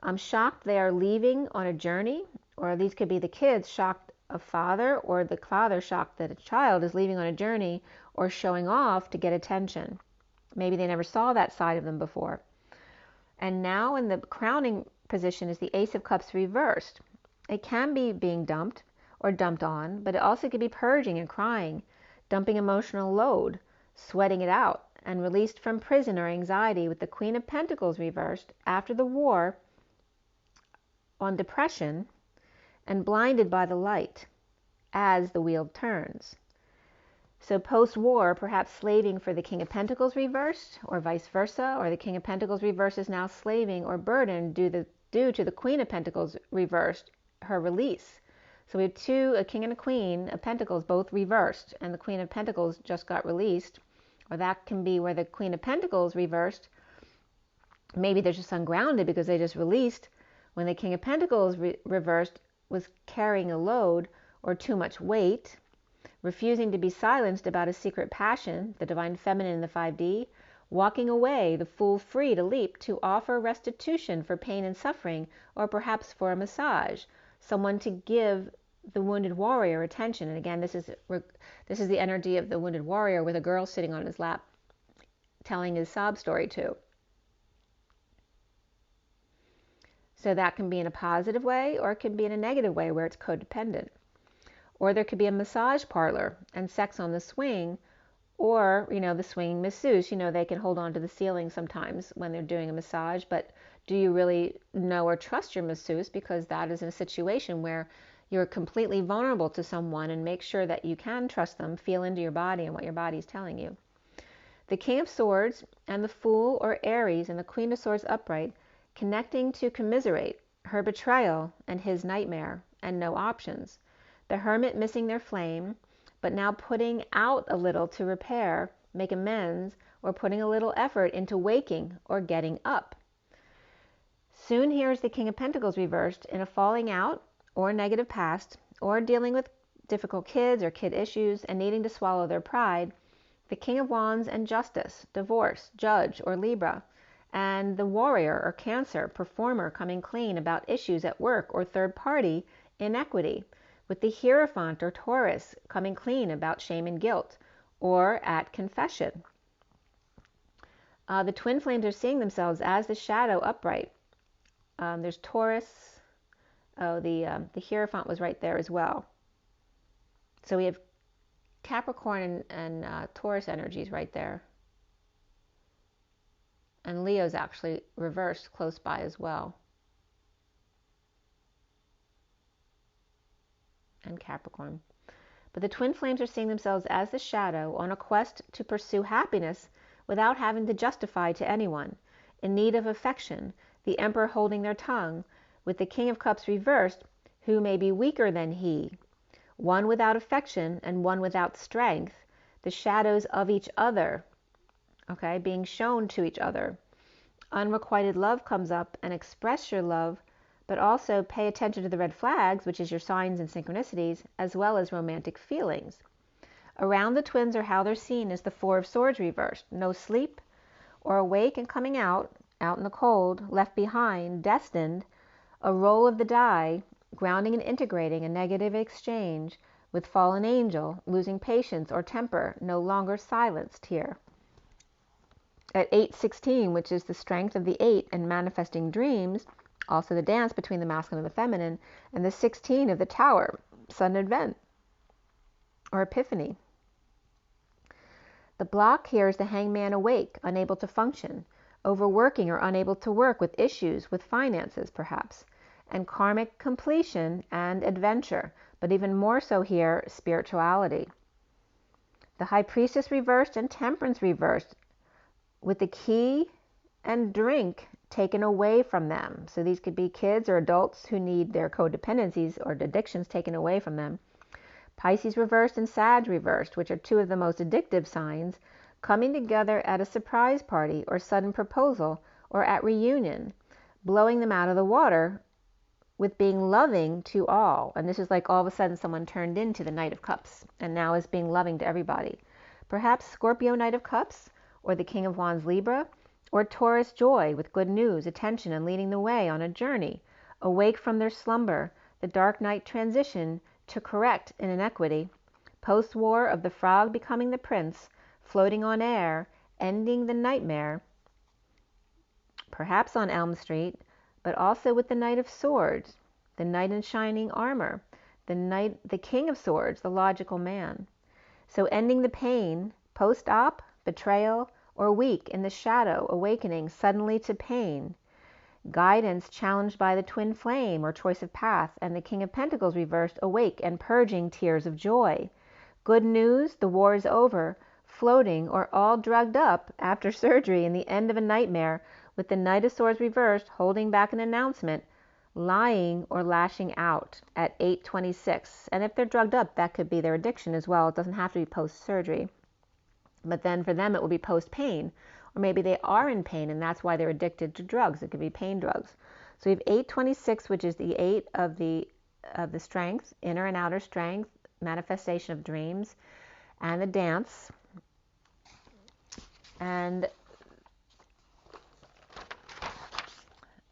I'm shocked they are leaving on a journey, or these could be the kids shocked a father, or the father shocked that a child is leaving on a journey or showing off to get attention. Maybe they never saw that side of them before. And now in the crowning position is the Ace of Cups reversed. It can be being dumped or dumped on, but it also could be purging and crying, dumping emotional load, sweating it out, and released from prison or anxiety, with the Queen of Pentacles reversed after the war on depression, and blinded by the light as the wheel turns. So post-war, perhaps slaving for the King of Pentacles reversed, or vice versa, or the King of Pentacles reversed is now slaving or burdened due to the Queen of Pentacles reversed, her release. So we have a King and a Queen of Pentacles, both reversed, and the Queen of Pentacles just got released. Or that can be where the Queen of Pentacles reversed, maybe they're just ungrounded because they just released, when the King of Pentacles reversed was carrying a load or too much weight, refusing to be silenced about a secret passion, the divine feminine in the 5D, walking away, the fool free to leap, to offer restitution for pain and suffering, or perhaps for a massage, someone to give the wounded warrior attention. And again, this is the energy of the wounded warrior with a girl sitting on his lap telling his sob story too. So that can be in a positive way, or it can be in a negative way where it's codependent. Or there could be a massage parlor and sex on the swing, or, the swinging masseuse. They can hold on to the ceiling sometimes when they're doing a massage, but do you really know or trust your masseuse? Because that is in a situation where you're completely vulnerable to someone, and make sure that you can trust them, feel into your body and what your body is telling you. The King of Swords and the Fool or Aries and the Queen of Swords upright, connecting to commiserate her betrayal and his nightmare and no options. The Hermit missing their flame, but now putting out a little to repair, make amends, or putting a little effort into waking or getting up. Soon here is the King of Pentacles reversed in a falling out or negative past, or dealing with difficult kids or kid issues and needing to swallow their pride. The King of Wands and Justice, divorce, judge, or Libra, and the Warrior or Cancer, performer, coming clean about issues at work or third party inequity, with the Hierophant or Taurus coming clean about shame and guilt, or at confession. The twin flames are seeing themselves as the shadow upright. There's Taurus. Oh, the Hierophant was right there as well. So we have Capricorn and Taurus energies right there. And Leo's actually reversed close by as well. And Capricorn. But the twin flames are seeing themselves as the shadow on a quest to pursue happiness without having to justify to anyone, in need of affection, the Emperor holding their tongue, with the King of Cups reversed, who may be weaker than he, one without affection and one without strength, the shadows of each other, okay, being shown to each other. Unrequited love comes up, and express your love, but also pay attention to the red flags, which is your signs and synchronicities, as well as romantic feelings. Around the twins, or how they're seen, is the Four of Swords reversed. No sleep or awake and coming out in the cold, left behind, destined, a roll of the die, grounding and integrating a negative exchange with fallen angel, losing patience or temper, no longer silenced here. At 8:16, which is the strength of the 8 and manifesting dreams, also the dance between the masculine and the feminine, and the 16 of the Tower, sudden event or epiphany. The block here is the Hangman awake, unable to function, overworking or unable to work, with issues with finances perhaps, and karmic completion and adventure, but even more so here, spirituality. The High Priestess reversed and Temperance reversed, with the key and drink taken away from them. So these could be kids or adults who need their codependencies or addictions taken away from them. Pisces reversed and Sag reversed, which are two of the most addictive signs, coming together at a surprise party or sudden proposal or at reunion, blowing them out of the water with being loving to all. And this is like all of a sudden someone turned into the Knight of Cups and now is being loving to everybody. Perhaps Scorpio Knight of Cups, or the King of Wands Libra, or Taurus Joy with good news, attention, and leading the way on a journey, awake from their slumber, the dark night transition to correct an inequity, post-war of the frog becoming the prince, floating on air, ending the nightmare, perhaps on Elm Street, but also with the Knight of Swords, the knight in shining armor, the King of Swords, the logical man. So ending the pain, post-op, betrayal, or weak in the shadow, awakening suddenly to pain. Guidance challenged by the twin flame or choice of path, and the King of Pentacles reversed, awake and purging tears of joy. Good news, the war is over, floating or all drugged up after surgery in the end of a nightmare, with the Knight of Swords reversed, holding back an announcement, lying or lashing out at 8:26. And if they're drugged up, that could be their addiction as well. It doesn't have to be post-surgery. But then for them, it will be post-pain. Or maybe they are in pain, and that's why they're addicted to drugs. It could be pain drugs. So we have 8:26, which is the 8 of the strength, inner and outer strength, manifestation of dreams, and the dance. And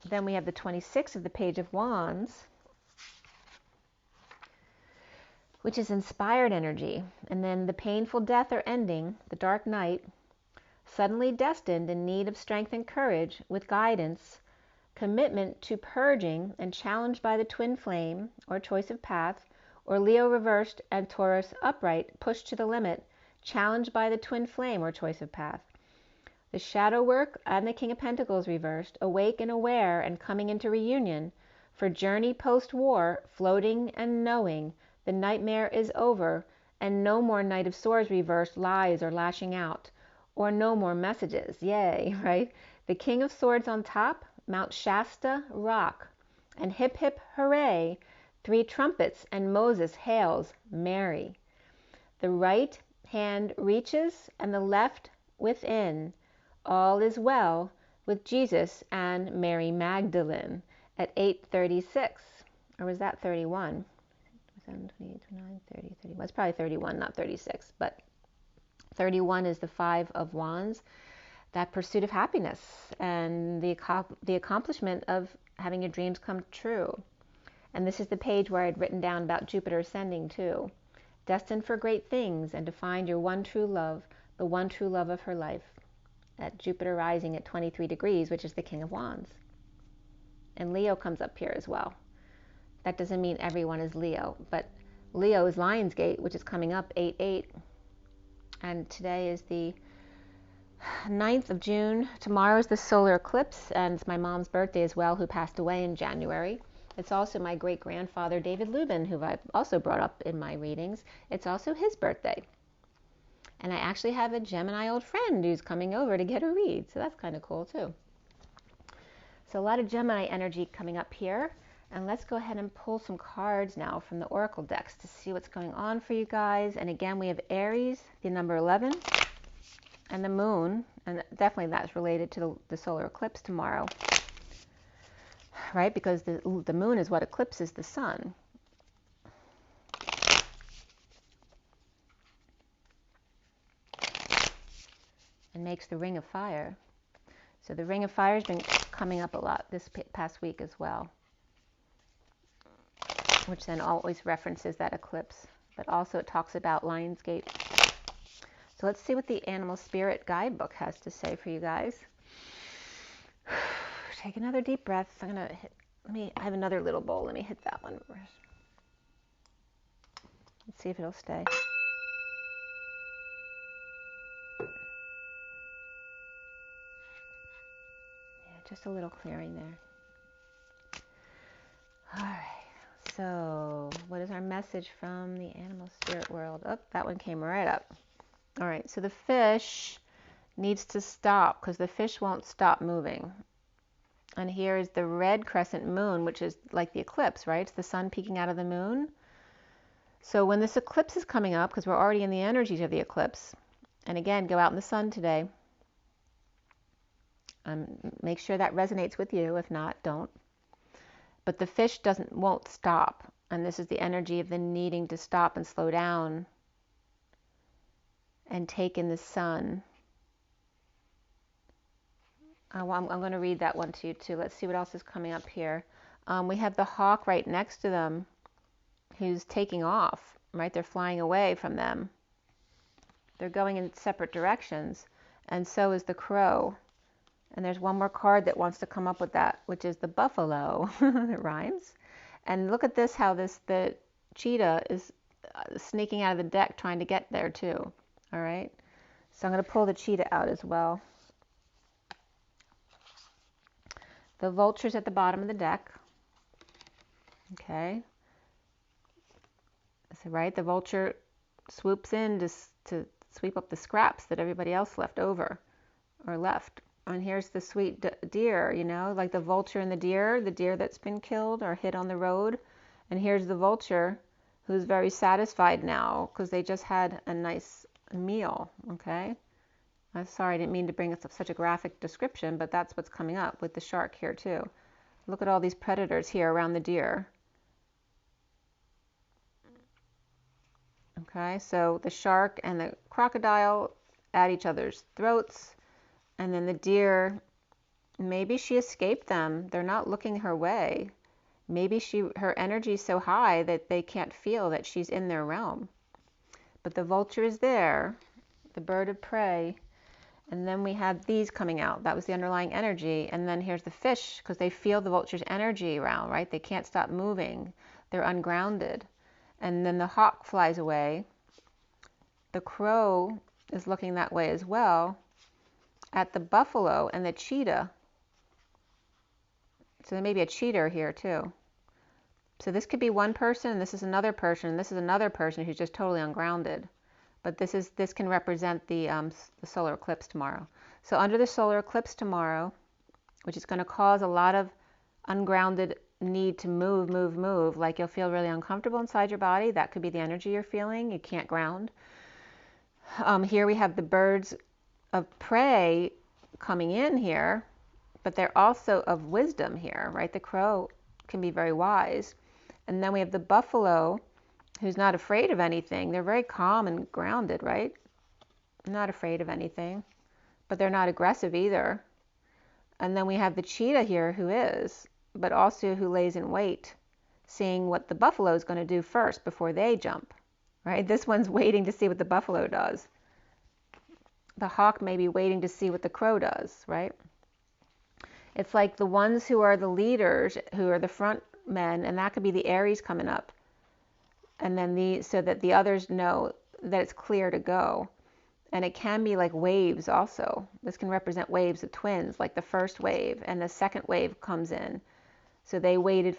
then we have the 26 of the Page of Wands, which is inspired energy. And then the painful death or ending, the dark night, suddenly destined, in need of strength and courage, with guidance, commitment to purging, and challenged by the twin flame or choice of path, or Leo reversed and Taurus upright, pushed to the limit, challenged by the twin flame or choice of path. The shadow work and the King of Pentacles reversed, awake and aware and coming into reunion, for journey post-war, floating and knowing the nightmare is over, and no more Knight of Swords reversed, lies or lashing out, or no more messages. Yay, right? The King of Swords on top, Mount Shasta rock, and hip hip hooray, 3 trumpets, and Moses hails Mary. The right hand reaches, and the left within. All is well with Jesus and Mary Magdalene at 8:36. Or was that 31? 7, 28, 29, 30, 31. It's probably 31, not 36, but 31 is the 5 of Wands, that pursuit of happiness and the accomplishment of having your dreams come true. And this is the page where I'd written down about Jupiter ascending too. Destined for great things and to find your one true love, the one true love of her life. At Jupiter rising at 23 degrees, which is the King of Wands. And Leo comes up here as well. That doesn't mean everyone is Leo, but Leo is Lionsgate, which is coming up 8/8. And today is the 9th of June. Tomorrow is the solar eclipse, and it's my mom's birthday as well, who passed away in January. It's also my great-grandfather, David Lubin, who I've also brought up in my readings. It's also his birthday. And I actually have a Gemini old friend who's coming over to get a read, so that's kind of cool too. So a lot of Gemini energy coming up here. And let's go ahead and pull some cards now from the Oracle decks to see what's going on for you guys. And again, we have Aries, the number 11, and the Moon. And definitely that's related to the solar eclipse tomorrow, right? Because the Moon is what eclipses the Sun. And makes the Ring of Fire. So the Ring of Fire has been coming up a lot this past week as well, which then always references that eclipse, but also it talks about Lionsgate. So let's see what the Animal Spirit Guidebook has to say for you guys. Take another deep breath. I have another little bowl. Let me hit that one first. Let's see if it'll stay. Yeah, just a little clearing there. All right. So, what is our message from the animal spirit world? Oh, that one came right up. All right, so the fish needs to stop because the fish won't stop moving. And here is the red crescent moon, which is like the eclipse, right? It's the sun peeking out of the moon. So when this eclipse is coming up, because we're already in the energies of the eclipse, and again, go out in the sun today. Make sure that resonates with you. If not, don't. But the fish won't stop. And this is the energy of the needing to stop and slow down and take in the sun. I'm going to read that one to you too. Let's see what else is coming up here. We have the hawk right next to them who's taking off, right? They're flying away from them. They're going in separate directions. And so is the crow. And there's one more card that wants to come up with that, which is the buffalo. It rhymes. And look at this, how the cheetah is sneaking out of the deck trying to get there too. All right. So I'm going to pull the cheetah out as well. The vulture's at the bottom of the deck. Okay. So, right, the vulture swoops in to sweep up the scraps that everybody else left over or left. And here's the sweet deer, you know, like the vulture and the deer that's been killed or hit on the road. And here's the vulture who's very satisfied now because they just had a nice meal, okay? I'm sorry, I didn't mean to bring up such a graphic description, but that's what's coming up with the shark here too. Look at all these predators here around the deer. Okay, so the shark and the crocodile at each other's throats. And then the deer, maybe she escaped them. They're not looking her way. Maybe her energy is so high that they can't feel that she's in their realm. But the vulture is there, the bird of prey. And then we had these coming out. That was the underlying energy. And then here's the fish, because they feel the vulture's energy around, right? They can't stop moving. They're ungrounded. And then the hawk flies away. The crow is looking that way as well. At the buffalo and the cheetah. So there may be a cheater here too. So this could be one person, and this is another person, and this is another person who's just totally ungrounded. But this can represent the solar eclipse tomorrow. So under the solar eclipse tomorrow, which is going to cause a lot of ungrounded need to move, like you'll feel really uncomfortable inside your body. That could be the energy you're feeling. You can't ground. Here we have the birds of prey coming in here, but they're also of wisdom here, right? The crow can be very wise. And then we have the buffalo, who's not afraid of anything. They're very calm and grounded, right? Not afraid of anything, but they're not aggressive either. And then we have the cheetah here, who is, but also who lays in wait, seeing what the buffalo is going to do first before they jump, right? This one's waiting to see what the buffalo does. The hawk may be waiting to see what the crow does, right? It's like the ones who are the leaders, who are the front men, and that could be the Aries coming up. And then so that the others know that it's clear to go. And it can be like waves also. This can represent waves of twins, like the first wave and the second wave comes in. So they waited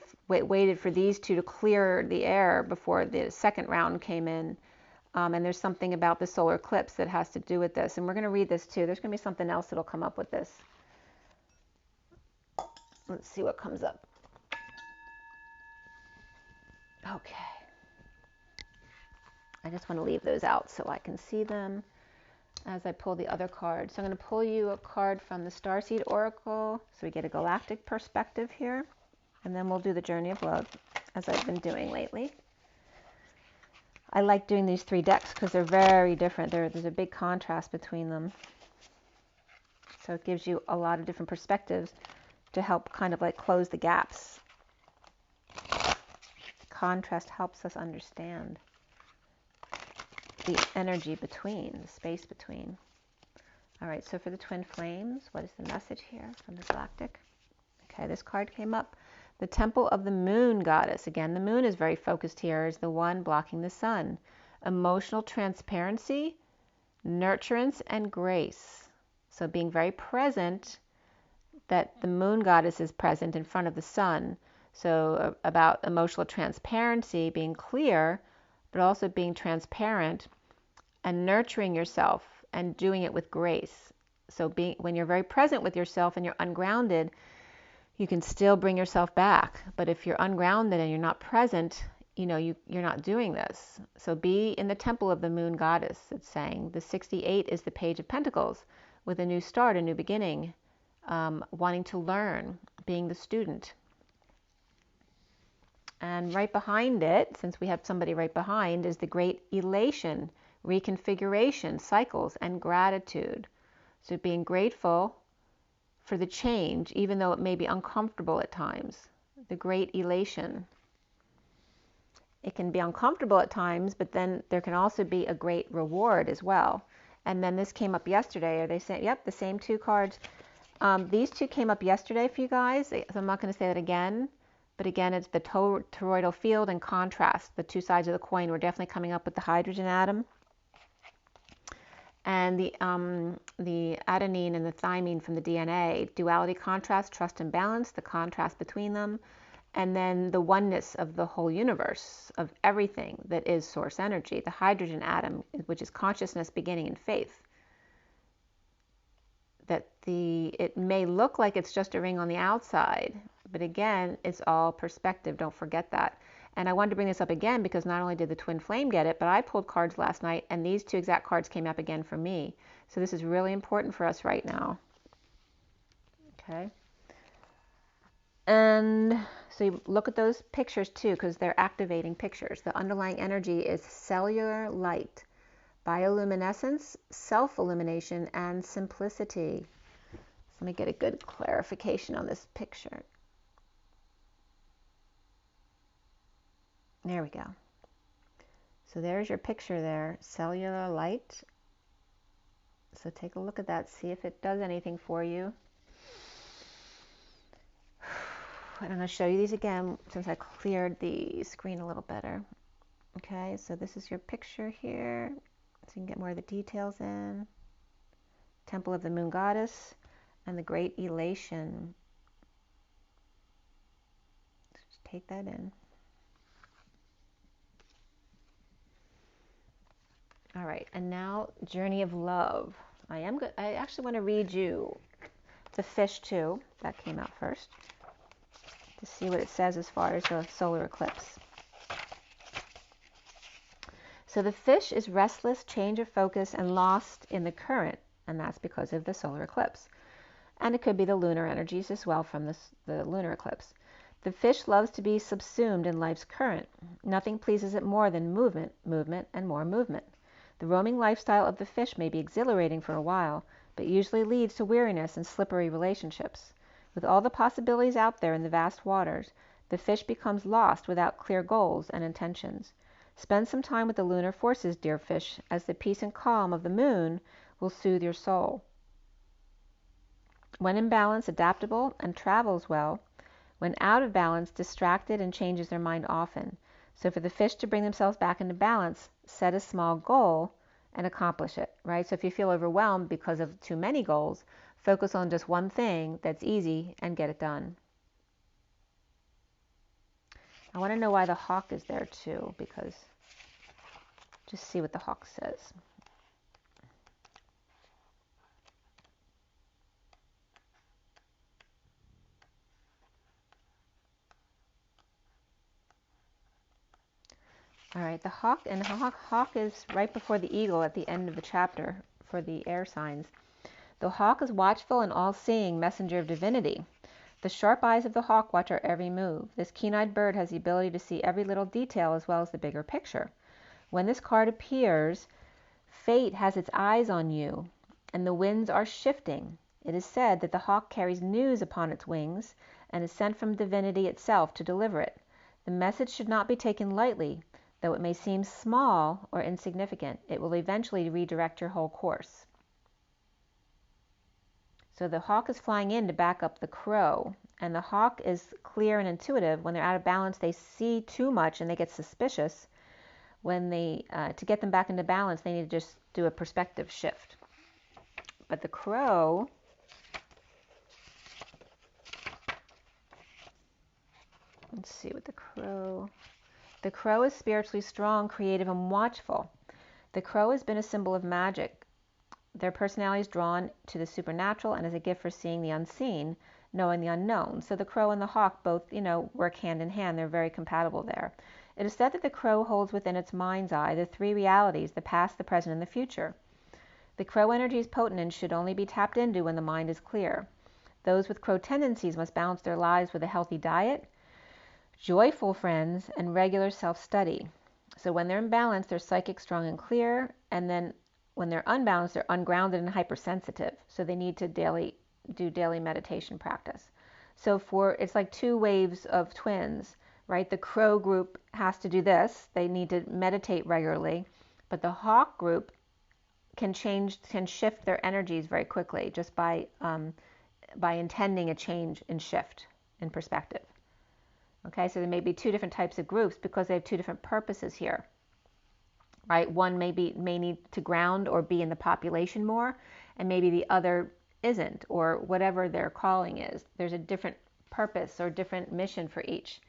for these two to clear the air before the second round came in. And there's something about the solar eclipse that has to do with this. And we're going to read this too. There's going to be something else that'll come up with this. Let's see what comes up. Okay. I just want to leave those out so I can see them as I pull the other card. So I'm going to pull you a card from the Starseed Oracle so we get a galactic perspective here. And then we'll do the Journey of Love, as I've been doing lately. I like doing these 3 decks because they're very different. There's a big contrast between them. So it gives you a lot of different perspectives to help kind of like close the gaps. Contrast helps us understand the energy between, the space between. All right, so for the twin flames, what is the message here from the galactic? Okay, this card came up. The Temple of the Moon Goddess. Again, the moon is very focused here, is the one blocking the sun. Emotional transparency, nurturance, and grace. So being very present, that the moon goddess is present in front of the sun. So about emotional transparency, being clear, but also being transparent and nurturing yourself and doing it with grace. So when you're very present with yourself and you're ungrounded, you can still bring yourself back. But if you're ungrounded and you're not present, you're not doing this. So be in the temple of the moon goddess, it's saying. The 68 is the Page of Pentacles, with a new start, a new beginning, wanting to learn, being the student. And right behind it, since we have somebody right behind, is the great elation, reconfiguration, cycles, and gratitude. So being grateful for the change, even though it may be uncomfortable at times. The great elation. It can be uncomfortable at times, but then there can also be a great reward as well. And then this came up yesterday. Are they saying, yep, the same 2 cards. These 2 came up yesterday for you guys, so I'm not going to say that again. But again, it's the toroidal field and contrast. The 2 sides of the coin. We're definitely coming up with the hydrogen atom. And the adenine and the thymine from the DNA. Duality, contrast, trust, and balance, the contrast between them. And then the oneness of the whole universe, of everything that is source energy. The hydrogen atom, which is consciousness, beginning, and faith. That it may look like it's just a ring on the outside, but again, it's all perspective. Don't forget that. And I wanted to bring this up again because not only did the twin flame get it, but I pulled cards last night and these 2 exact cards came up again for me. So this is really important for us right now. Okay. And so you look at those pictures too, because they're activating pictures. The underlying energy is cellular light, bioluminescence, self-illumination, and simplicity. Let me get a good clarification on this picture. There we go. So there's your picture there, cellular light. So take a look at that, see if it does anything for you. I'm going to show you these again since I cleared the screen a little better. Okay, so this is your picture here. So you can get more of the details in. Temple of the Moon Goddess and the Great Elation. Just take that in. All right, and now Journey of Love. I actually want to read you the fish too. That came out first to see what it says as far as the solar eclipse. So the fish is restless, change of focus, and lost in the current, and that's because of the solar eclipse. And it could be the lunar energies as well from the lunar eclipse. The fish loves to be subsumed in life's current. Nothing pleases it more than movement, movement, and more movement. The roaming lifestyle of the fish may be exhilarating for a while, but usually leads to weariness and slippery relationships. With all the possibilities out there in the vast waters, the fish becomes lost without clear goals and intentions. Spend some time with the lunar forces, dear fish, as the peace and calm of the moon will soothe your soul. When in balance, adaptable and travels well. When out of balance, distracted and changes their mind often. So for the fish to bring themselves back into balance, set a small goal and accomplish it, right? So if you feel overwhelmed because of too many goals, focus on just one thing that's easy and get it done. I want to know why the hawk is there too, because just see what the hawk says. All right, the hawk, and the hawk is right before the eagle at the end of the chapter for the air signs. The hawk is watchful and all-seeing messenger of divinity. The sharp eyes of the hawk watch our every move. This keen-eyed bird has the ability to see every little detail as well as the bigger picture. When this card appears, fate has its eyes on you, and the winds are shifting. It is said that the hawk carries news upon its wings and is sent from divinity itself to deliver it. The message should not be taken lightly. Though it may seem small or insignificant, it will eventually redirect your whole course. So the hawk is flying in to back up the crow, and the hawk is clear and intuitive. When they're out of balance, they see too much and they get suspicious. When to get them back into balance, they need to just do a perspective shift. But the crow, let's see what the crow is spiritually strong, creative, and watchful. The crow has been a symbol of magic. Their personality is drawn to the supernatural and is a gift for seeing the unseen, knowing the unknown. So the crow and the hawk both, work hand in hand. They're very compatible there. It is said that the crow holds within its mind's eye the three realities, the past, the present, and the future. The crow energy is potent and should only be tapped into when the mind is clear. Those with crow tendencies must balance their lives with a healthy diet, joyful friends, and regular self-study. So when they're in balance, they're psychic, strong, and clear. And then when they're unbalanced, they're ungrounded and hypersensitive. So they need to do daily meditation practice. So it's like two waves of twins, right? The crow group has to do this. They need to meditate regularly. But the hawk group can shift their energies very quickly just by intending a change and shift in perspective. Okay, so there may be two different types of groups because they have two different purposes here, right? One may need to ground or be in the population more, and maybe the other isn't, or whatever their calling is. There's a different purpose or different mission for each.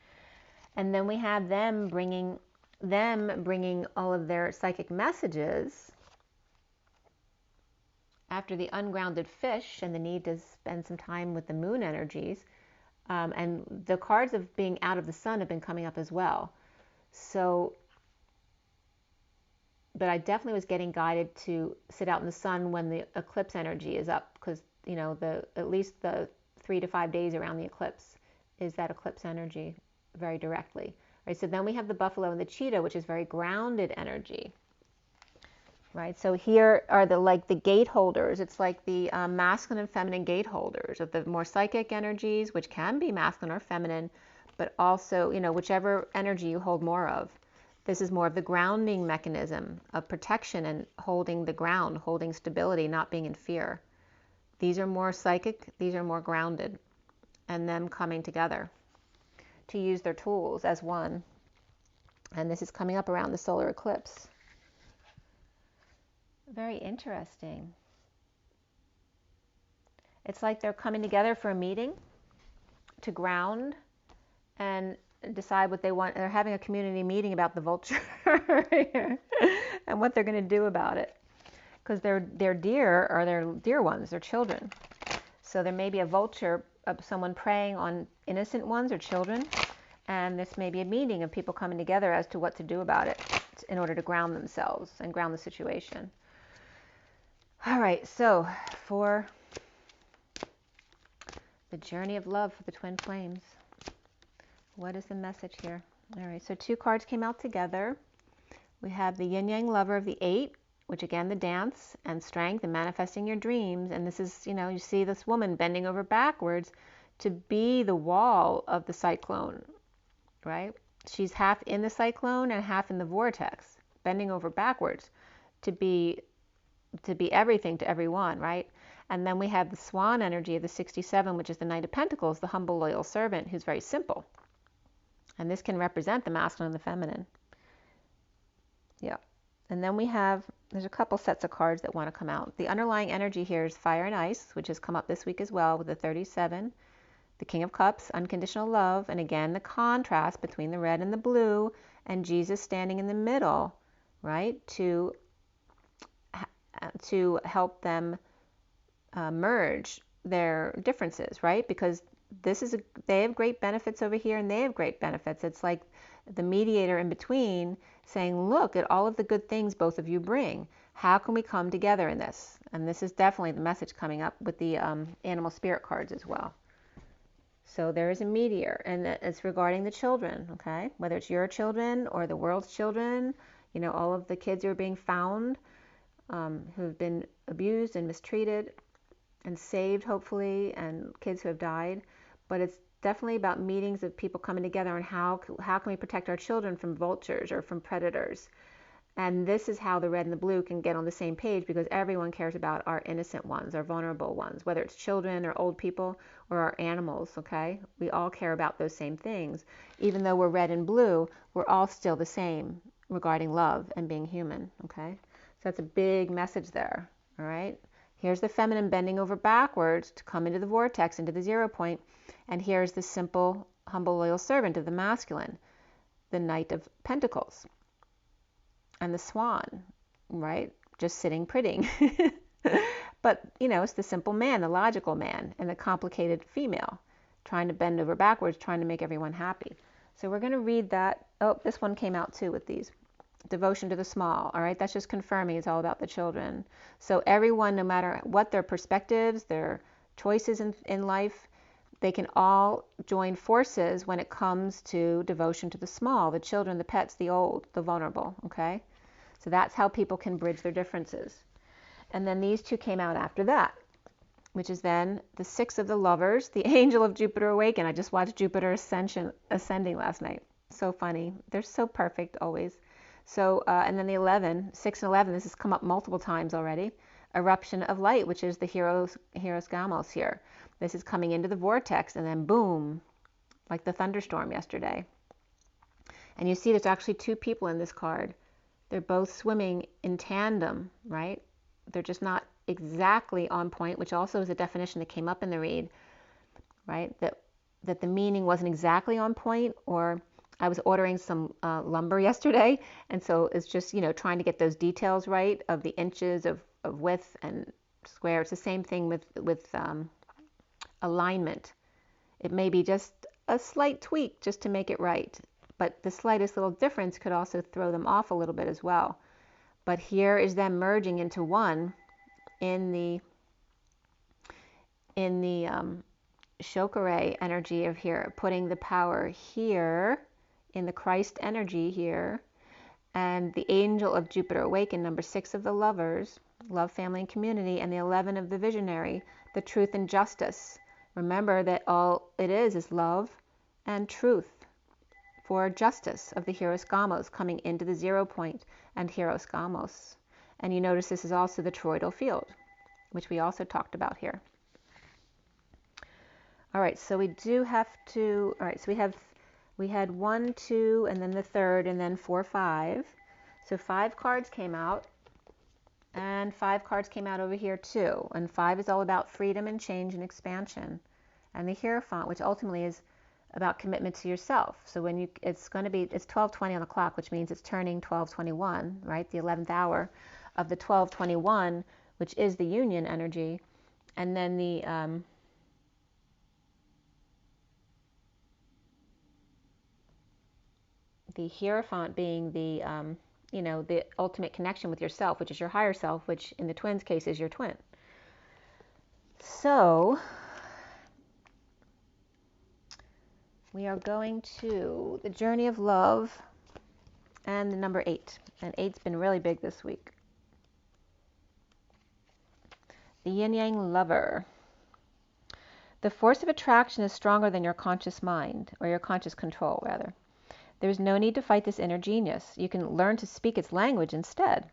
And then we have them bringing all of their psychic messages after the ungrounded fish and the need to spend some time with the moon energies. And the cards of being out of the sun have been coming up as well. So, but I definitely was getting guided to sit out in the sun when the eclipse energy is up, because at least the 3 to 5 days around the eclipse is that eclipse energy very directly. Right. So then we have the buffalo and the cheetah, which is very grounded energy. Right, so here are the gate holders. It's like the masculine and feminine gate holders of the more psychic energies, which can be masculine or feminine, but also, whichever energy you hold more of. This is more of the grounding mechanism of protection and holding the ground, holding stability, not being in fear. These are more psychic, these are more grounded, and them coming together to use their tools as one. And this is coming up around the solar eclipse. Very interesting. It's like they're coming together for a meeting to ground and decide what they want. They're having a community meeting about the vulture. and what they're going to do about it. Because their deer are their dear ones, their children. So there may be a vulture of someone preying on innocent ones or children, and this may be a meeting of people coming together as to what to do about it in order to ground themselves and ground the situation. All right, so for the journey of love for the twin flames, what is the message here? All right, so 2 cards came out together. We have the yin yang lover of the 8, which again, the dance and strength and manifesting your dreams. And this is, you see this woman bending over backwards to be the wall of the cyclone, right? She's half in the cyclone and half in the vortex, bending over backwards to be everything to everyone, right? And then we have the swan energy of the 67, which is the Knight of Pentacles, the humble, loyal servant who's very simple. And this can represent the masculine and the feminine. Yeah. And then there's a couple sets of cards that want to come out. The underlying energy here is fire and ice, which has come up this week as well with the 37, the King of Cups, unconditional love, and again, the contrast between the red and the blue, and Jesus standing in the middle, right, to help them merge their differences, right? Because they have great benefits over here, and they have great benefits. It's like the mediator in between saying, look at all of the good things both of you bring. How can we come together in this? And this is definitely the message coming up with the animal spirit cards as well. So there is a mediator, and it's regarding the children, okay? Whether it's your children or the world's children, all of the kids who are being found, who've been abused and mistreated and saved, hopefully, and kids who have died. But it's definitely about meetings of people coming together and how can we protect our children from vultures or from predators. And this is how the red and the blue can get on the same page, because everyone cares about our innocent ones, our vulnerable ones, whether it's children or old people or our animals, okay? We all care about those same things. Even though we're red and blue, we're all still the same regarding love and being human, okay? So that's a big message there, all right? Here's the feminine bending over backwards to come into the vortex, into the 0 point. And here's the simple, humble, loyal servant of the masculine, the Knight of Pentacles. And the swan, right? Just sitting pretty. But, it's the simple man, the logical man, and the complicated female, trying to bend over backwards, trying to make everyone happy. So we're going to read that. Oh, this one came out too with these. Devotion to the small, all right? That's just confirming it's all about the children. So everyone, no matter what their perspectives, their choices in life, they can all join forces when it comes to devotion to the small, the children, the pets, the old, the vulnerable, okay? So that's how people can bridge their differences. And then these 2 came out after that, which is then the 6 of the lovers, the angel of Jupiter awakened. I just watched Jupiter ascending last night. So funny. They're so perfect always. So, and then the 11, 6 and 11, this has come up multiple times already. Eruption of light, which is the Hieros Gamos here. This is coming into the vortex, and then boom, like the thunderstorm yesterday. And you see there's actually 2 people in this card. They're both swimming in tandem, right? They're just not exactly on point, which also is a definition that came up in the read, right? That the meaning wasn't exactly on point, or I was ordering some lumber yesterday, and so it's just, trying to get those details right of the inches of width and square. It's the same thing with alignment. It may be just a slight tweak just to make it right, but the slightest little difference could also throw them off a little bit as well. But here is them merging into one in the Shokare energy of here, putting the power here in the Christ energy here, and the angel of Jupiter awakened, number 6 of the lovers, love, family, and community, and the 11 of the visionary, the truth and justice. Remember that all it is love and truth for justice of the Hieros Gamos coming into the 0 point and Hieros Gamos. And you notice this is also the toroidal field, which we also talked about here. All right, so we do have to, all right, so we had 1, 2, and then the 3rd, and then 4, 5. So 5 cards came out, and 5 cards came out over here too. And 5 is all about freedom and change and expansion. And the Hierophant, which ultimately is about commitment to yourself. So when it's 12:20 on the clock, which means it's turning 12:21, right? The 11th hour of the 12:21, which is the union energy, and then the Hierophant being the ultimate connection with yourself, which is your higher self, which in the twins' case is your twin. So we are going to the journey of love and the number 8. And 8's been really big this week. The yin yang lover. The force of attraction is stronger than your conscious mind, or your conscious control, rather. There is no need to fight this inner genius. You can learn to speak its language instead.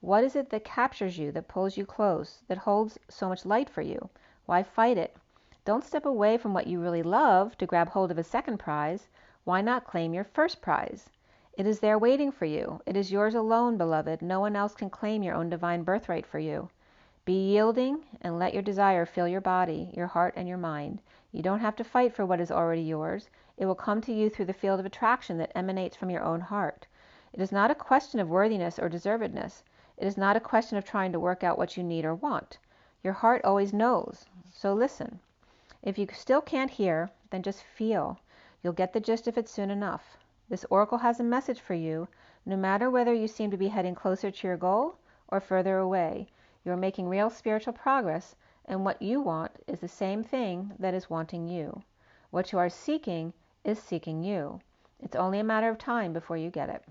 What is it that captures you, that pulls you close, that holds so much light for you? Why fight it? Don't step away from what you really love to grab hold of a second prize. Why not claim your first prize? It is there waiting for you. It is yours alone, beloved. No one else can claim your own divine birthright for you. Be yielding and let your desire fill your body, your heart, and your mind. You don't have to fight for what is already yours. It will come to you through the field of attraction that emanates from your own heart. It is not a question of worthiness or deservedness. It is not a question of trying to work out what you need or want. Your heart always knows, so listen. If you still can't hear, then just feel. You'll get the gist of it soon enough. This oracle has a message for you, no matter whether you seem to be heading closer to your goal or further away. You are making real spiritual progress, and what you want is the same thing that is wanting you. What you are seeking is seeking you. It's only a matter of time before you get it.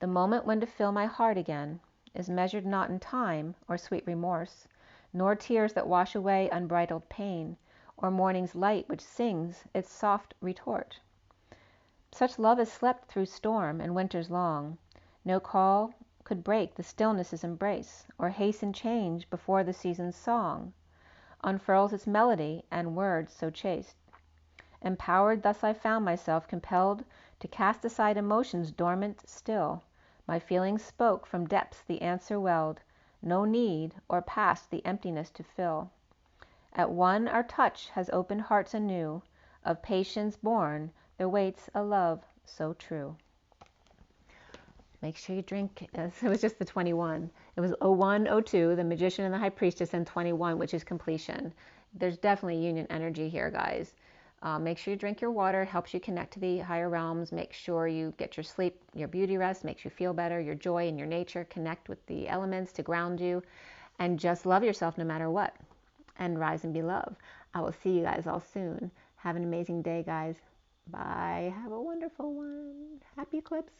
The moment when to fill my heart again is measured not in time or sweet remorse, nor tears that wash away unbridled pain, or morning's light which sings its soft retort. Such love has slept through storm and winters long. No call could break the stillness's embrace, or hasten change before the season's song unfurls its melody and words so chaste. Empowered thus I found myself compelled to cast aside emotions dormant still. My feelings spoke, from depths the answer welled, no need or past the emptiness to fill. At one our touch has opened hearts anew, of patience born there waits a love so true. Make sure you drink. It was just the 21. It was 01, 02, the Magician and the High Priestess, and 21, which is completion. There's definitely union energy here, guys. Make sure you drink your water. It helps you connect to the higher realms. Make sure you get your sleep, your beauty rest, makes you feel better, your joy and your nature. Connect with the elements to ground you. And just love yourself no matter what. And rise and be loved. I will see you guys all soon. Have an amazing day, guys. Bye. Have a wonderful one. Happy eclipse.